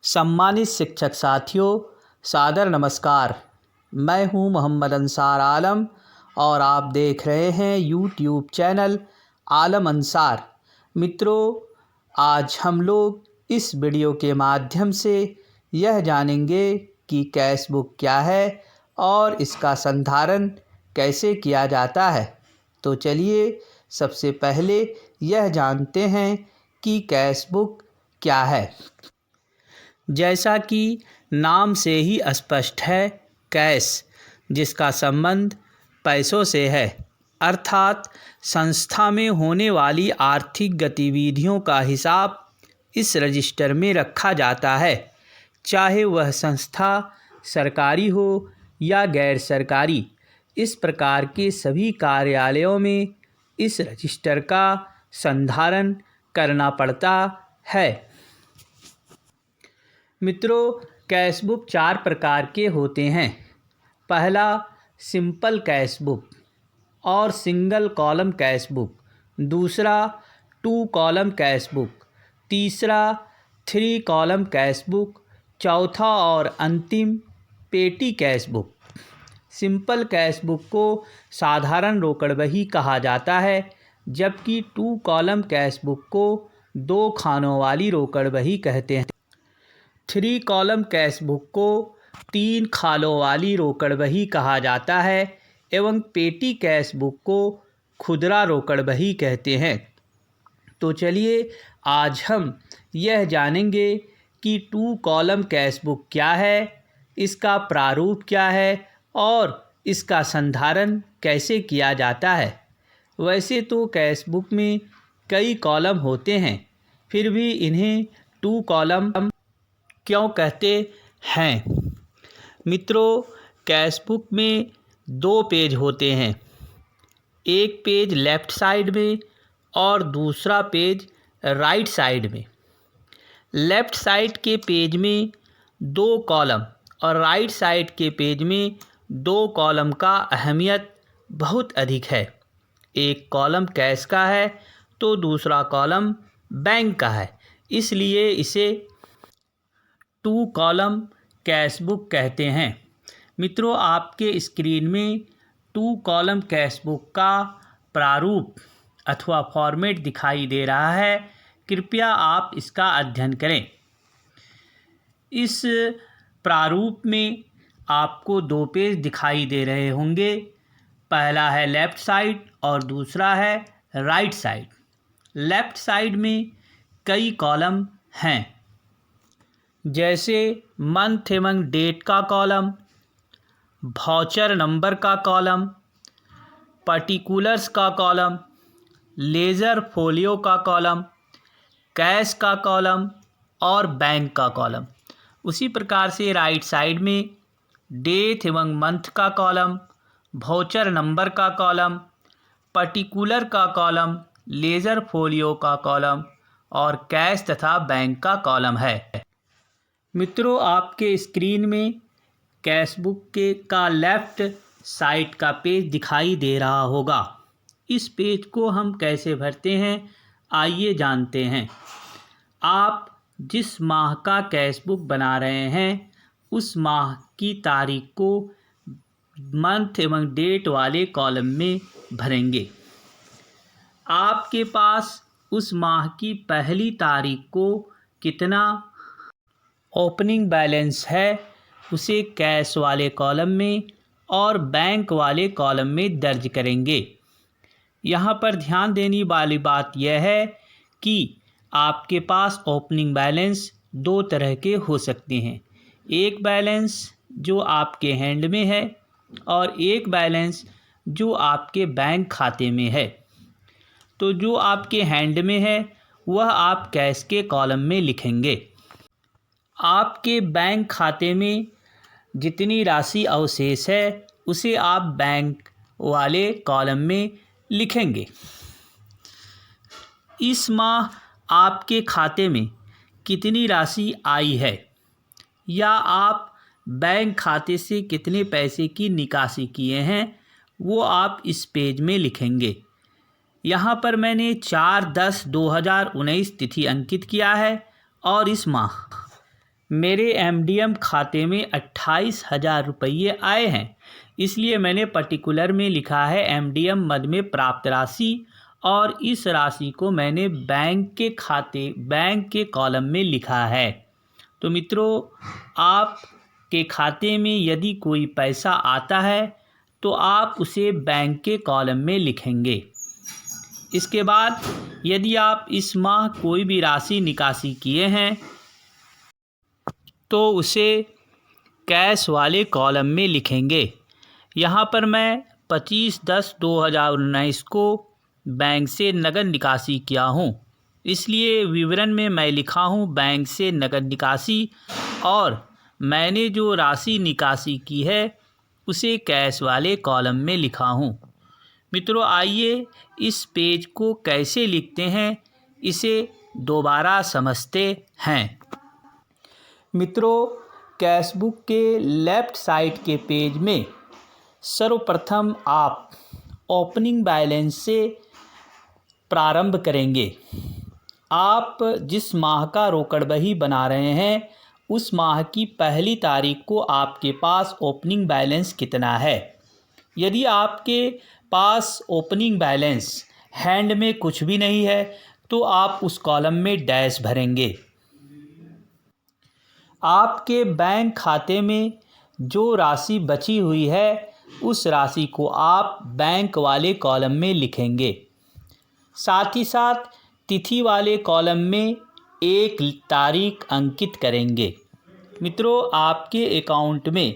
सम्मानित शिक्षक साथियों, सादर नमस्कार। मैं हूं मोहम्मद अंसार आलम और आप देख रहे हैं यूट्यूब चैनल आलम अंसार। मित्रों, आज हम लोग इस वीडियो के माध्यम से यह जानेंगे कि कैश बुक क्या है और इसका संधारण कैसे किया जाता है। तो चलिए सबसे पहले यह जानते हैं कि कैश बुक क्या है। जैसा कि नाम से ही स्पष्ट है, कैश जिसका संबंध पैसों से है, अर्थात संस्था में होने वाली आर्थिक गतिविधियों का हिसाब इस रजिस्टर में रखा जाता है, चाहे वह संस्था सरकारी हो या गैर सरकारी। इस प्रकार के सभी कार्यालयों में इस रजिस्टर का संधारण करना पड़ता है। मित्रों, कैश बुक 4 प्रकार के होते हैं। पहला सिंपल कैश बुक और सिंगल कॉलम कैश बुक, दूसरा 2 कॉलम कैश बुक, तीसरा 3 कॉलम कैश बुक, चौथा और अंतिम पेटी cash book. Simple cash book को साधारण रोकड़ बही कहा जाता है, जबकि 2 कॉलम कैश बुक को 2 खानों वाली रोकड़ बही कहते हैं। 3 कॉलम कैश बुक को 3 खालों वाली रोकड़ बही कहा जाता है एवं पेटी कैश बुक को खुदरा रोकड़ बही कहते हैं। तो चलिए आज हम यह जानेंगे कि 2 कॉलम कैश बुक क्या है, इसका प्रारूप क्या है और इसका संधारण कैसे किया जाता है। वैसे तो कैश बुक में कई कॉलम होते हैं, फिर भी इन्हें 2 कॉलम क्यों कहते हैं। मित्रों, कैश बुक में 2 पेज होते हैं, एक पेज लेफ़्ट साइड में और दूसरा पेज राइट साइड में। लेफ़्ट साइड के पेज में 2 कॉलम और राइट साइड के पेज में 2 कॉलम का अहमियत बहुत अधिक है। एक कॉलम कैश का है तो दूसरा कॉलम बैंक का है, इसलिए इसे 2 कॉलम कैश बुक कहते हैं। मित्रों, आपके स्क्रीन में 2 कॉलम कैश बुक का प्रारूप अथवा फॉर्मेट दिखाई दे रहा है, कृपया आप इसका अध्ययन करें। इस प्रारूप में आपको 2 पेज दिखाई दे रहे होंगे, पहला है लेफ़्ट साइड और दूसरा है राइट साइड। लेफ़्ट साइड में कई कॉलम हैं, जैसे मंथ एवं डेट का कॉलम, वाउचर नंबर का कॉलम, पर्टिकुलर्स का कॉलम, लेजर फोलियो का कॉलम, कैश का कॉलम और बैंक का कॉलम। उसी प्रकार से राइट साइड में डेट एवं मंथ का कॉलम, वाउचर नंबर का कॉलम, पर्टिकुलर का कॉलम, लेजर फोलियो का कॉलम और कैश तथा बैंक का कॉलम है। मित्रों, आपके स्क्रीन में कैश बुक का लेफ़्ट साइड का पेज दिखाई दे रहा होगा। इस पेज को हम कैसे भरते हैं, आइए जानते हैं। आप जिस माह का कैश बुक बना रहे हैं, उस माह की तारीख को मंथ एवं डेट वाले कॉलम में भरेंगे। आपके पास उस माह की पहली तारीख को कितना ओपनिंग बैलेंस है, उसे कैश वाले कॉलम में और बैंक वाले कॉलम में दर्ज करेंगे। यहाँ पर ध्यान देने वाली बात यह है कि आपके पास ओपनिंग बैलेंस 2 तरह के हो सकते हैं, एक बैलेंस जो आपके हैंड में है और एक बैलेंस जो आपके बैंक खाते में है। तो जो आपके हैंड में है वह आप कैश के कॉलम में लिखेंगे। आपके बैंक खाते में जितनी राशि अवशेष है उसे आप बैंक वाले कॉलम में लिखेंगे। इस माह आपके खाते में कितनी राशि आई है या आप बैंक खाते से कितने पैसे की निकासी किए हैं, वो आप इस पेज में लिखेंगे। यहाँ पर मैंने 4/10/2019 तिथि अंकित किया है और इस माह मेरे MDM खाते में 28,000 रुपये आए हैं, इसलिए मैंने पर्टिकुलर में लिखा है MDM मद में प्राप्त राशि, और इस राशि को मैंने बैंक के कॉलम में लिखा है। तो मित्रों, आपके खाते में यदि कोई पैसा आता है तो आप उसे बैंक के कॉलम में लिखेंगे। इसके बाद यदि आप इस माह कोई भी राशि निकासी किए हैं तो उसे कैश वाले कॉलम में लिखेंगे। यहाँ पर मैं 25/10/2019 को बैंक से नगद निकासी किया हूँ, इसलिए विवरण में मैं लिखा हूँ बैंक से नगद निकासी, और मैंने जो राशि निकासी की है उसे कैश वाले कॉलम में लिखा हूँ। मित्रों, आइए इस पेज को कैसे लिखते हैं इसे दोबारा समझते हैं। मित्रों, कैश बुक के लेफ़्ट साइड के पेज में सर्वप्रथम आप ओपनिंग बैलेंस से प्रारंभ करेंगे। आप जिस माह का रोकड़ बही बना रहे हैं उस माह की पहली तारीख को आपके पास ओपनिंग बैलेंस कितना है। यदि आपके पास ओपनिंग बैलेंस हैंड में कुछ भी नहीं है तो आप उस कॉलम में डैश भरेंगे। आपके बैंक खाते में जो राशि बची हुई है उस राशि को आप बैंक वाले कॉलम में लिखेंगे। साथ ही साथ तिथि वाले कॉलम में एक तारीख अंकित करेंगे। मित्रों, आपके अकाउंट में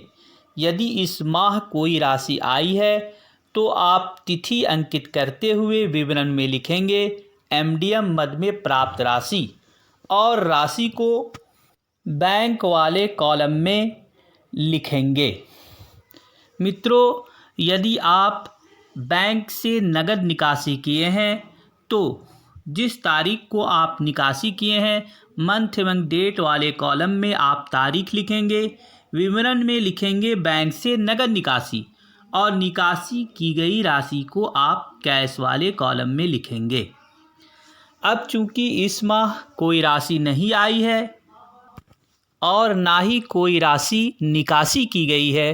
यदि इस माह कोई राशि आई है तो आप तिथि अंकित करते हुए विवरण में लिखेंगे MDM मद में प्राप्त राशि, और राशि को बैंक वाले कॉलम में लिखेंगे। मित्रों, यदि आप बैंक से नगद निकासी किए हैं तो जिस तारीख को आप निकासी किए हैं मंथ एवं डेट वाले कॉलम में आप तारीख लिखेंगे। विवरण में लिखेंगे बैंक से नगद निकासी, और निकासी की गई राशि को आप कैश वाले कॉलम में लिखेंगे। अब चूंकि इस माह कोई राशि नहीं आई है और ना ही कोई राशि निकासी की गई है,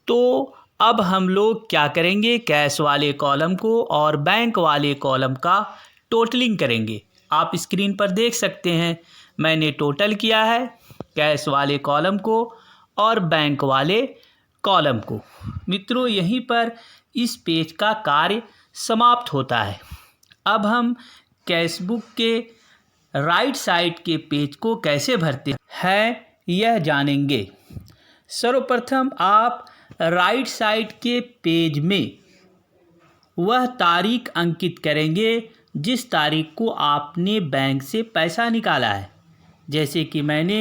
तो अब हम लोग क्या करेंगे, कैश वाले कॉलम को और बैंक वाले कॉलम का टोटलिंग करेंगे। आप स्क्रीन पर देख सकते हैं मैंने टोटल किया है कैश वाले कॉलम को और बैंक वाले कॉलम को। मित्रों, यहीं पर इस पेज का कार्य समाप्त होता है। अब हम कैश बुक के राइट साइड के पेज को कैसे भरते हैं यह जानेंगे। सर्वप्रथम आप राइट साइड के पेज में वह तारीख अंकित करेंगे जिस तारीख को आपने बैंक से पैसा निकाला है। जैसे कि मैंने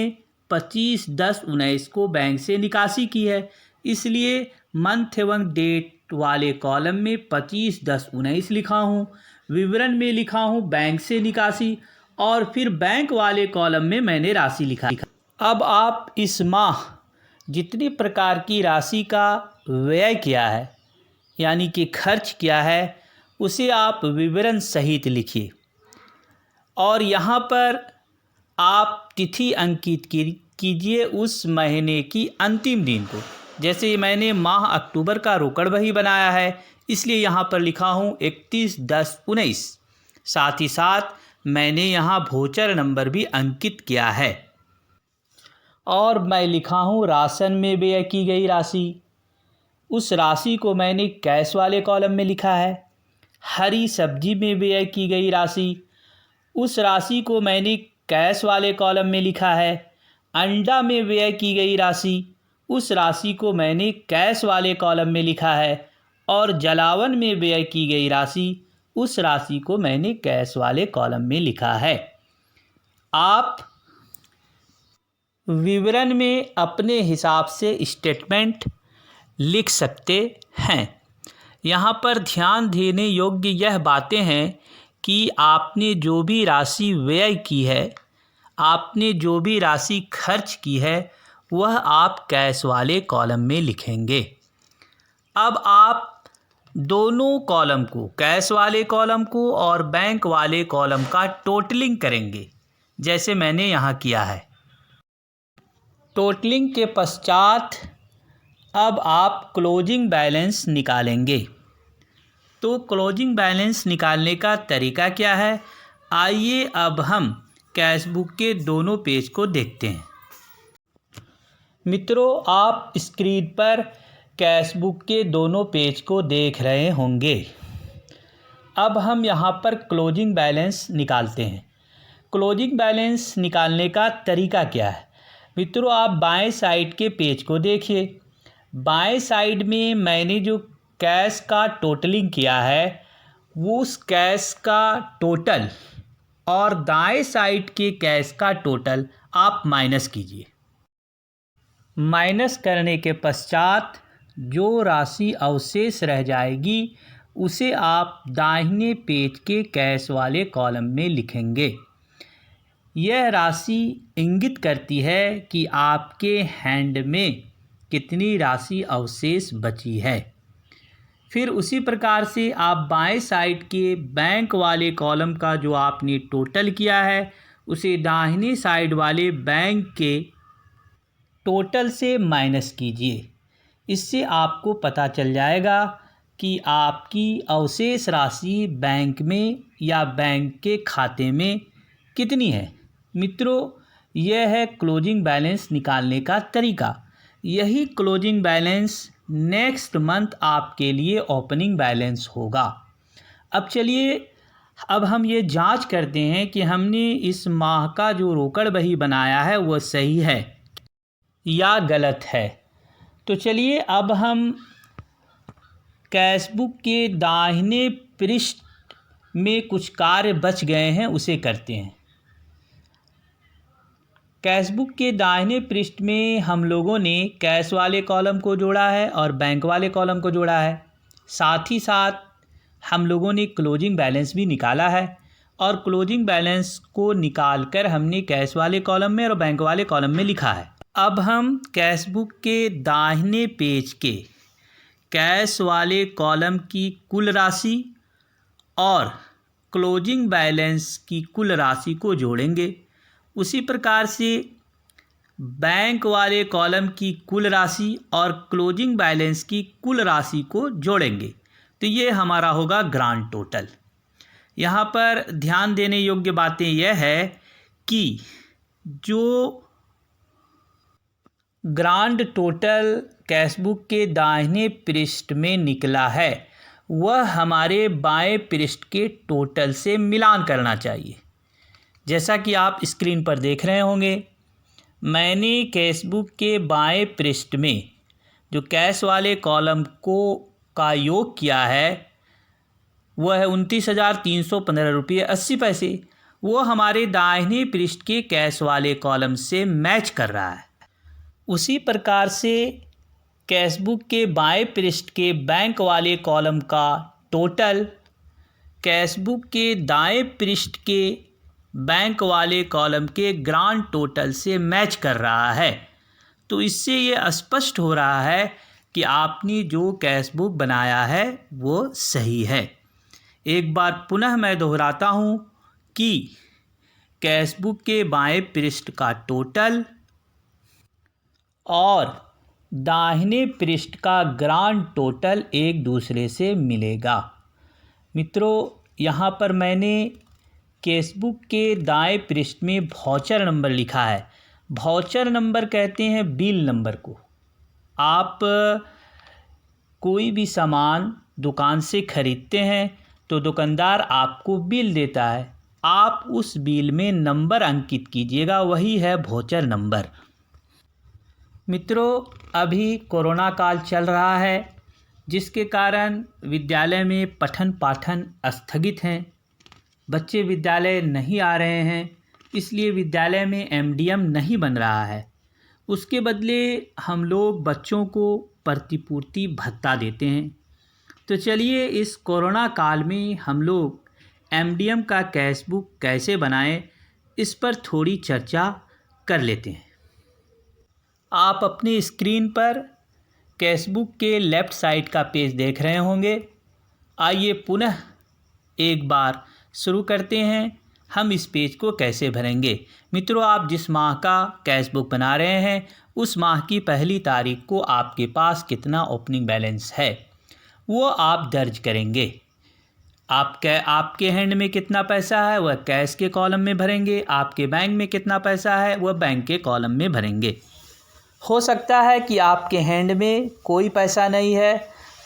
25/10/19 को बैंक से निकासी की है, इसलिए मंथ एवं डेट वाले कॉलम में 25/10/19 लिखा हूँ। विवरण में लिखा हूँ बैंक से निकासी, और फिर बैंक वाले कॉलम में मैंने राशि लिखा। अब आप इस माह जितनी प्रकार की राशि का व्यय किया है यानी कि खर्च किया है उसे आप विवरण सहित लिखिए, और यहाँ पर आप तिथि अंकित कीजिए उस महीने की अंतिम दिन को। जैसे मैंने माह अक्टूबर का रोकड़ बही बनाया है, इसलिए यहाँ पर लिखा हूँ 31/10/19। साथ ही साथ मैंने यहाँ वोचर नंबर भी अंकित किया है, और मैं लिखा हूँ राशन में व्यय की गई राशि। उस राशि को मैंने कैश वाले कॉलम में लिखा है। हरी सब्जी में व्यय की गई राशि, उस राशि को मैंने कैश वाले कॉलम में लिखा है। अंडा में व्यय की गई राशि, उस राशि को मैंने कैश वाले कॉलम में लिखा है। और जलावन में व्यय की गई राशि, उस राशि को मैंने कैश वाले कॉलम में लिखा है। आप विवरण में अपने हिसाब से स्टेटमेंट लिख सकते हैं। यहाँ पर ध्यान देने योग्य यह बातें हैं कि आपने जो भी राशि व्यय की है, आपने जो भी राशि खर्च की है, वह आप कैश वाले कॉलम में लिखेंगे। अब आप दोनों कॉलम को, कैश वाले कॉलम को और बैंक वाले कॉलम का टोटलिंग करेंगे, जैसे मैंने यहाँ किया है। टोटलिंग के पश्चात अब आप क्लोजिंग बैलेंस निकालेंगे। तो क्लोजिंग बैलेंस निकालने का तरीका क्या है, आइए अब हम कैशबुक के दोनों पेज को देखते हैं। मित्रों, आप स्क्रीन पर कैशबुक के दोनों पेज को देख रहे होंगे। अब हम यहाँ पर क्लोजिंग बैलेंस निकालते हैं। क्लोजिंग बैलेंस निकालने का तरीका क्या है मित्रों, आप बाएं साइड के पेज को देखिए। बाएं साइड में मैंने जो कैश का टोटलिंग किया है वो उस कैश का टोटल और दाएं साइड के कैश का टोटल आप माइनस कीजिए। माइनस करने के पश्चात जो राशि अवशेष रह जाएगी उसे आप दाहिने पेज के कैश वाले कॉलम में लिखेंगे। यह राशि इंगित करती है कि आपके हैंड में कितनी राशि अवशेष बची है। फिर उसी प्रकार से आप बाएं साइड के बैंक वाले कॉलम का जो आपने टोटल किया है उसे दाहिनी साइड वाले बैंक के टोटल से माइनस कीजिए। इससे आपको पता चल जाएगा कि आपकी अवशेष राशि बैंक में या बैंक के खाते में कितनी है। मित्रों, यह है क्लोजिंग बैलेंस निकालने का तरीका। यही क्लोजिंग बैलेंस नेक्स्ट मंथ आपके लिए ओपनिंग बैलेंस होगा। अब चलिए अब हम ये जांच करते हैं कि हमने इस माह का जो रोकड़ बही बनाया है वह सही है या गलत है। तो चलिए अब हम कैशबुक के दाहिने पृष्ठ में कुछ कार्य बच गए हैं उसे करते हैं। कैशबुक के दाहिने पृष्ठ में हम लोगों ने कैश वाले कॉलम को जोड़ा है और बैंक वाले कॉलम को जोड़ा है। साथ ही साथ हम लोगों ने क्लोजिंग बैलेंस भी निकाला है और क्लोजिंग बैलेंस को निकालकर हमने कैश वाले कॉलम में और बैंक वाले कॉलम में लिखा है। अब हम कैशबुक के दाहिने पेज के कैश वाले कॉलम की कुल राशि और क्लोजिंग बैलेंस की कुल राशि को जोड़ेंगे। उसी प्रकार से बैंक वाले कॉलम की कुल राशि और क्लोजिंग बैलेंस की कुल राशि को जोड़ेंगे। तो ये हमारा होगा ग्रांड टोटल। यहाँ पर ध्यान देने योग्य बातें यह है कि जो ग्रांड टोटल कैशबुक के दाहिने पृष्ठ में निकला है वह हमारे बाएं पृष्ठ के टोटल से मिलान करना चाहिए। जैसा कि आप स्क्रीन पर देख रहे होंगे, मैंने कैशबुक के बाएं पृष्ठ में जो कैश वाले कॉलम को का योग किया है वह है 29,315 रुपये 80 पैसे। वो हमारे दाहिने पृष्ठ के कैश वाले कॉलम से मैच कर रहा है। उसी प्रकार से कैशबुक के बाएं पृष्ठ के बैंक वाले कॉलम का टोटल कैशबुक के दाएं पृष्ठ के बैंक वाले कॉलम के ग्रांड टोटल से मैच कर रहा है। तो इससे ये स्पष्ट हो रहा है कि आपने जो कैशबुक बनाया है वो सही है। एक बार पुनः मैं दोहराता हूँ कि कैशबुक के बाएं पृष्ठ का टोटल और दाहिने पृष्ठ का ग्रांड टोटल एक दूसरे से मिलेगा। मित्रों, यहाँ पर मैंने कैशबुक के दाएं पृष्ठ में वाउचर नंबर लिखा है। वाउचर नंबर कहते हैं बिल नंबर को। आप कोई भी सामान दुकान से ख़रीदते हैं तो दुकानदार आपको बिल देता है, आप उस बिल में नंबर अंकित कीजिएगा, वही है वाउचर नंबर। मित्रों, अभी कोरोना काल चल रहा है जिसके कारण विद्यालय में पठन पाठन स्थगित हैं। बच्चे विद्यालय नहीं आ रहे हैं, इसलिए विद्यालय में एमडीएम नहीं बन रहा है। उसके बदले हम लोग बच्चों को प्रतिपूर्ति भत्ता देते हैं। तो चलिए इस कोरोना काल में हम लोग एमडीएम का कैशबुक कैसे बनाएं इस पर थोड़ी चर्चा कर लेते हैं। आप अपनी स्क्रीन पर कैशबुक के लेफ़्ट साइड का पेज देख रहे होंगे। आइए पुनः एक बार शुरू करते हैं हम इस पेज को कैसे भरेंगे। मित्रों, आप जिस माह का कैश बुक बना रहे हैं उस माह की पहली तारीख को आपके पास कितना ओपनिंग बैलेंस है वो आप दर्ज करेंगे। आपके हैंड में कितना पैसा है वह कैश के कॉलम में भरेंगे, आपके बैंक में कितना पैसा है वह बैंक के कॉलम में भरेंगे। हो सकता है कि आपके हैंड में कोई पैसा नहीं है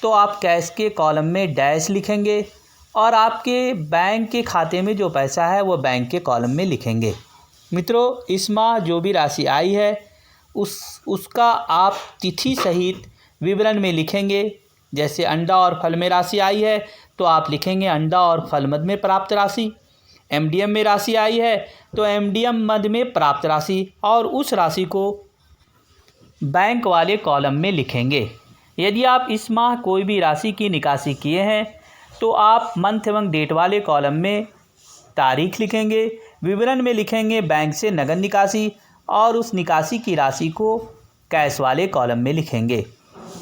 तो आप कैश के कॉलम में डैश लिखेंगे और आपके बैंक के खाते में जो पैसा है वो बैंक के कॉलम में लिखेंगे। मित्रों, इस माह जो भी राशि आई है उसका आप तिथि सहित विवरण में लिखेंगे। जैसे अंडा और फल में राशि आई है तो आप लिखेंगे अंडा और फल मद में प्राप्त राशि। एमडीएम में राशि आई है तो एमडीएम मद में प्राप्त राशि, और उस राशि को बैंक वाले कॉलम में लिखेंगे। यदि आप इस माह कोई भी राशि की निकासी किए हैं तो आप मंथ एवं डेट वाले कॉलम में तारीख लिखेंगे, विवरण में लिखेंगे बैंक से नगद निकासी, और उस निकासी की राशि को कैश वाले कॉलम में लिखेंगे।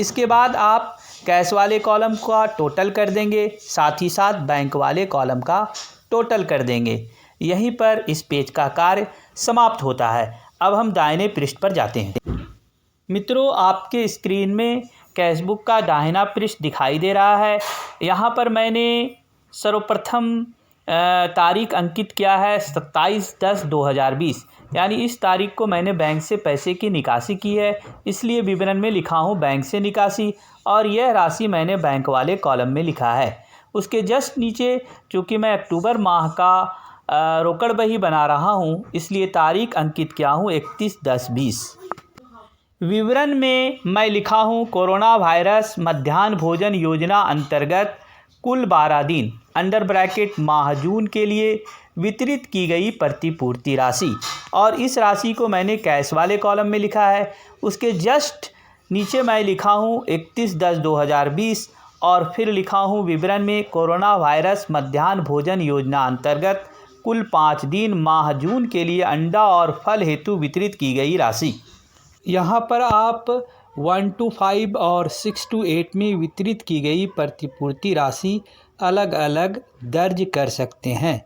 इसके बाद आप कैश वाले कॉलम का टोटल कर देंगे, साथ ही साथ बैंक वाले कॉलम का टोटल कर देंगे। यहीं पर इस पेज का कार्य समाप्त होता है। अब हम दाहिने पृष्ठ पर जाते हैं। मित्रों, आपके स्क्रीन में कैश बुक का दाहिना पृष्ठ दिखाई दे रहा है। यहाँ पर मैंने सर्वप्रथम तारीख अंकित किया है 27/10/2020, यानी इस तारीख को मैंने बैंक से पैसे की निकासी की है, इसलिए विवरण में लिखा हूँ बैंक से निकासी, और यह राशि मैंने बैंक वाले कॉलम में लिखा है। उसके जस्ट नीचे चूँकि मैं अक्टूबर माह का रोकड़ बही बना रहा हूँ इसलिए तारीख अंकित किया हूँ 31/10/20। विवरण में मैं लिखा हूँ कोरोना वायरस मध्याह्न भोजन योजना अंतर्गत कुल 12 दिन अंडर ब्रैकेट माह जून के लिए वितरित की गई प्रतिपूर्ति राशि, और इस राशि को मैंने कैश वाले कॉलम में लिखा है। उसके जस्ट नीचे मैं लिखा हूँ 31/10/2020, और फिर लिखा हूँ विवरण में कोरोना वायरस मध्याह्न भोजन योजना अंतर्गत कुल 5 दिन माह जून के लिए अंडा और फल हेतु वितरित की गई राशि। यहाँ पर आप 1 to 5 और 6 to 8 में वितरित की गई प्रतिपूर्ति राशि अलग अलग दर्ज कर सकते हैं।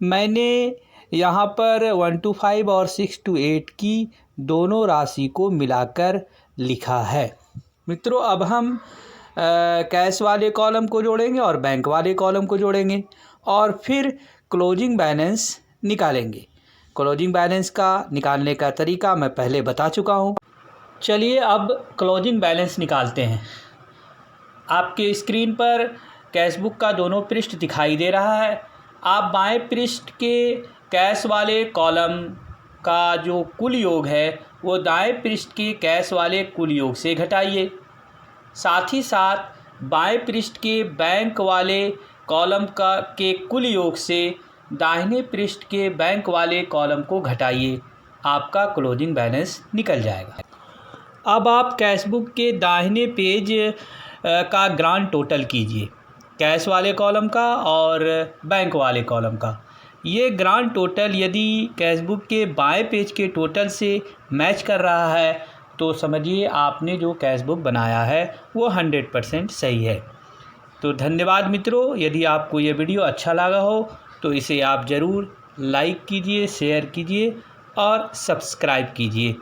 मैंने यहाँ पर 1 to 5 और 6 to 8 की दोनों राशि को मिलाकर लिखा है। मित्रों, अब हम कैश वाले कॉलम को जोड़ेंगे और बैंक वाले कॉलम को जोड़ेंगे और फिर क्लोजिंग बैलेंस निकालेंगे। क्लोजिंग बैलेंस का निकालने का तरीका मैं पहले बता चुका हूँ। चलिए अब क्लोजिंग बैलेंस निकालते हैं। आपके स्क्रीन पर कैश बुक का दोनों पृष्ठ दिखाई दे रहा है। आप बाएं पृष्ठ के कैश वाले कॉलम का जो कुल योग है वो दाएं पृष्ठ के कैश वाले कुल योग से घटाइए। साथ ही साथ बाएं पृष्ठ के बैंक वाले कॉलम के कुल योग से दाहिने पृष्ठ के बैंक वाले कॉलम को घटाइए। आपका क्लोजिंग बैलेंस निकल जाएगा। अब आप कैश बुक के दाहिने पेज का ग्रांड टोटल कीजिए, कैश वाले कॉलम का और बैंक वाले कॉलम का। ये ग्रांड टोटल यदि कैश बुक के बाएं पेज के टोटल से मैच कर रहा है तो समझिए आपने जो कैश बुक बनाया है वो 100% सही है। तो धन्यवाद मित्रों। यदि आपको ये वीडियो अच्छा लगा हो तो इसे आप ज़रूर लाइक कीजिए, शेयर कीजिए और सब्सक्राइब कीजिए।